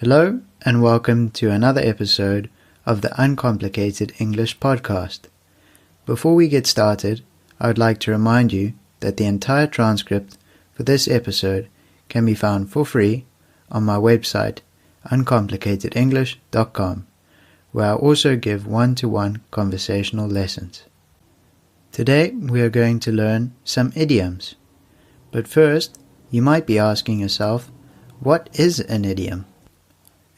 Hello and welcome to another episode of the Uncomplicated English Podcast. Before we get started, I would like to remind you that the entire transcript for this episode can be found for free on my website uncomplicatedenglish.com, where I also give one-to-one conversational lessons. Today we are going to learn some idioms. But first, you might be asking yourself, what is an idiom?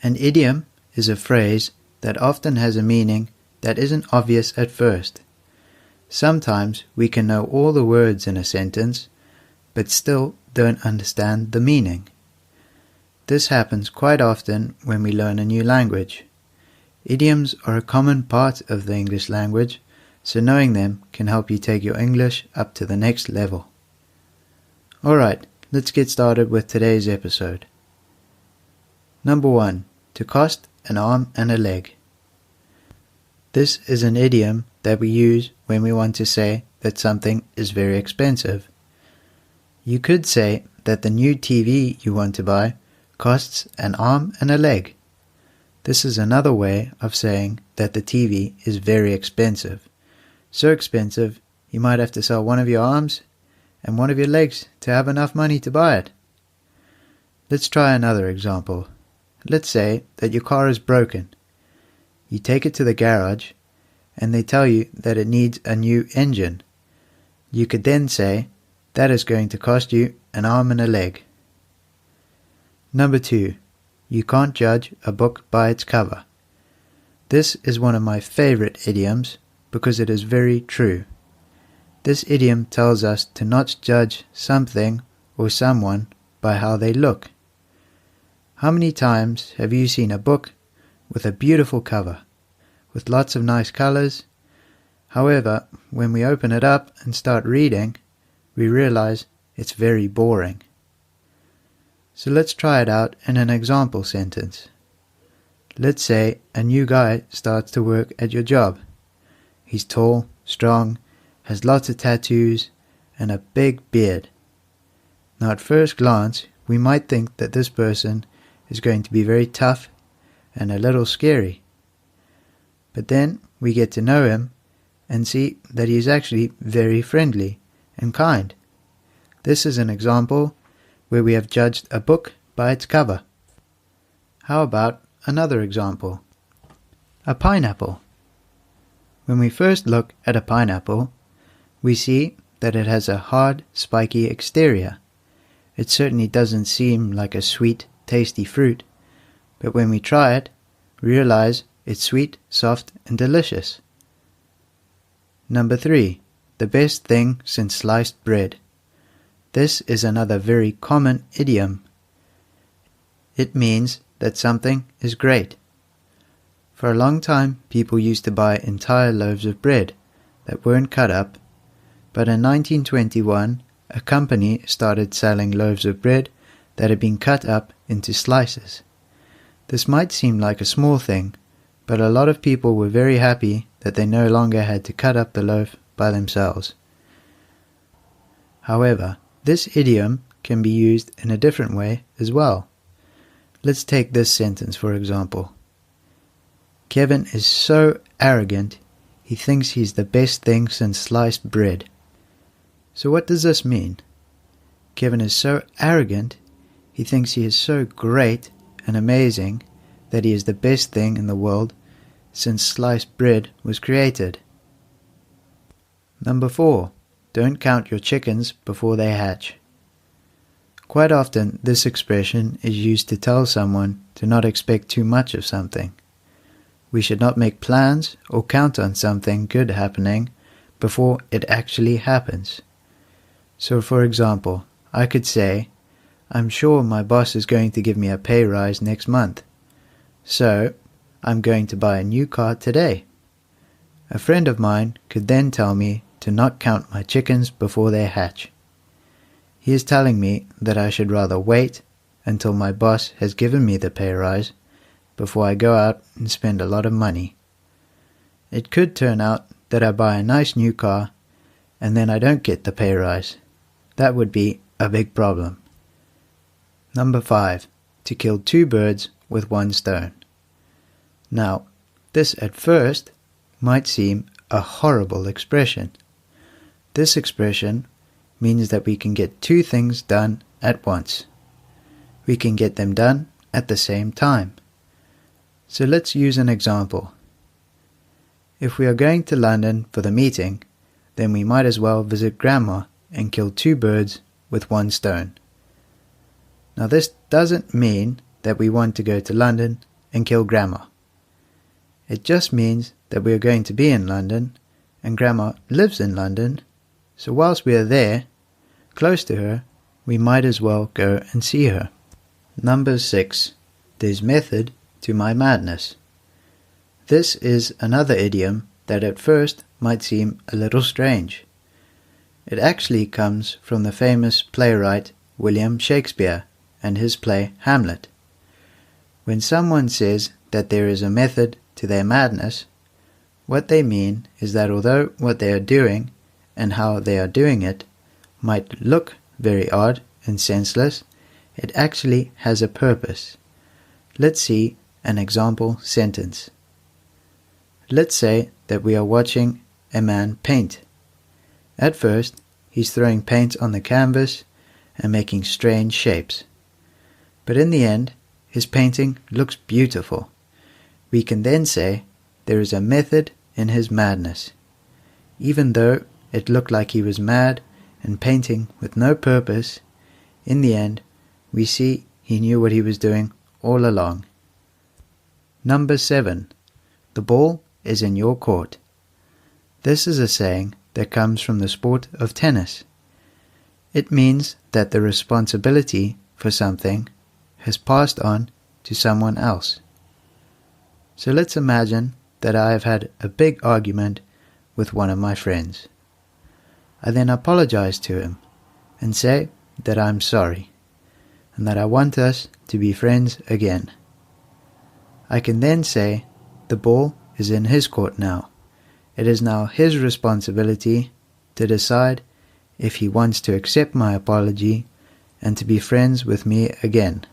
An idiom is a phrase that often has a meaning that isn't obvious at first. Sometimes we can know all the words in a sentence, but still don't understand the meaning. This happens quite often when we learn a new language. Idioms are a common part of the English language, so knowing them can help you take your English up to the next level. Alright, let's get started with today's episode. Number 1. To cost an arm and a leg. This is an idiom that we use when we want to say that something is very expensive. You could say that the new TV you want to buy costs an arm and a leg. This is another way of saying that the TV is very expensive. So expensive, you might have to sell one of your arms and one of your legs to have enough money to buy it. Let's try another example. Let's say that your car is broken. You take it to the garage and they tell you that it needs a new engine. You could then say, that is going to cost you an arm and a leg. Number 2. You can't judge a book by its cover. This is one of my favorite idioms because it is very true. This idiom tells us to not judge something or someone by how they look. How many times have you seen a book with a beautiful cover, with lots of nice colors? However, when we open it up and start reading, we realize it's very boring. So let's try it out in an example sentence. Let's say a new guy starts to work at your job. He's tall, strong, has lots of tattoos, and a big beard. Now at first glance, we might think that this person is going to be very tough and a little scary. But then we get to know him and see that he is actually very friendly and kind. This is an example where we have judged a book by its cover. How about another example? A pineapple. When we first look at a pineapple, we see that it has a hard, spiky exterior. It certainly doesn't seem like a sweet, tasty fruit, but when we try it, we realize it's sweet, soft, and delicious. Number 3. The best thing since sliced bread. This is another very common idiom. It means that something is great. For a long time, people used to buy entire loaves of bread that weren't cut up, but in 1921, a company started selling loaves of bread that had been cut up into slices. This might seem like a small thing, but a lot of people were very happy that they no longer had to cut up the loaf by themselves. However, this idiom can be used in a different way as well. Let's take this sentence for example. Kevin is so arrogant, he thinks he's the best thing since sliced bread. So what does this mean? Kevin is so arrogant, he thinks he is so great and amazing that he is the best thing in the world since sliced bread was created. Number 4. Don't count your chickens before they hatch. Quite often this expression is used to tell someone to not expect too much of something. We should not make plans or count on something good happening before it actually happens. So for example, I could say, I'm sure my boss is going to give me a pay rise next month. So, I'm going to buy a new car today. A friend of mine could then tell me to not count my chickens before they hatch. He is telling me that I should rather wait until my boss has given me the pay rise before I go out and spend a lot of money. It could turn out that I buy a nice new car and then I don't get the pay rise. That would be a big problem. Number 5. To kill 2 birds with one stone. Now, this at first might seem a horrible expression. This expression means that we can get two things done at once. We can get them done at the same time. So let's use an example. If we are going to London for the meeting, then we might as well visit Grandma and kill two birds with one stone. Now this doesn't mean that we want to go to London and kill Grandma. It just means that we are going to be in London, and Grandma lives in London, so whilst we are there, close to her, we might as well go and see her. Number 6. There's method to my madness. This is another idiom that at first might seem a little strange. It actually comes from the famous playwright William Shakespeare and his play Hamlet. When someone says that there is a method to their madness, what they mean is that although what they are doing and how they are doing it might look very odd and senseless, it actually has a purpose. Let's see an example sentence. Let's say that we are watching a man paint. At first, he's throwing paint on the canvas and making strange shapes. But in the end, his painting looks beautiful. We can then say there is a method in his madness. Even though it looked like he was mad and painting with no purpose, in the end, we see he knew what he was doing all along. Number 7. The ball is in your court. This is a saying that comes from the sport of tennis. It means that the responsibility for something has passed on to someone else. So let's imagine that I have had a big argument with one of my friends. I then apologize to him and say that I'm sorry and that I want us to be friends again. I can then say the ball is in his court now. It is now his responsibility to decide if he wants to accept my apology and to be friends with me again.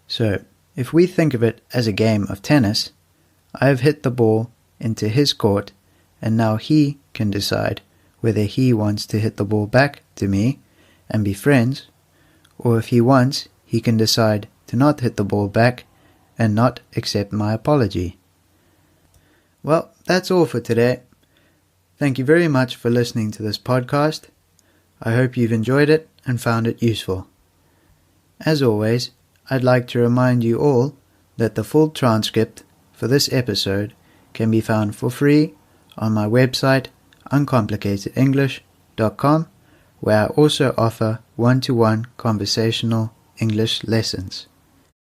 So, if we think of it as a game of tennis, I have hit the ball into his court, and now he can decide whether he wants to hit the ball back to me and be friends, or if he wants, he can decide to not hit the ball back and not accept my apology. Well, that's all for today. Thank you very much for listening to this podcast. I hope you've enjoyed it and found it useful. As always, I'd like to remind you all that the full transcript for this episode can be found for free on my website uncomplicatedenglish.com, where I also offer one-to-one conversational English lessons.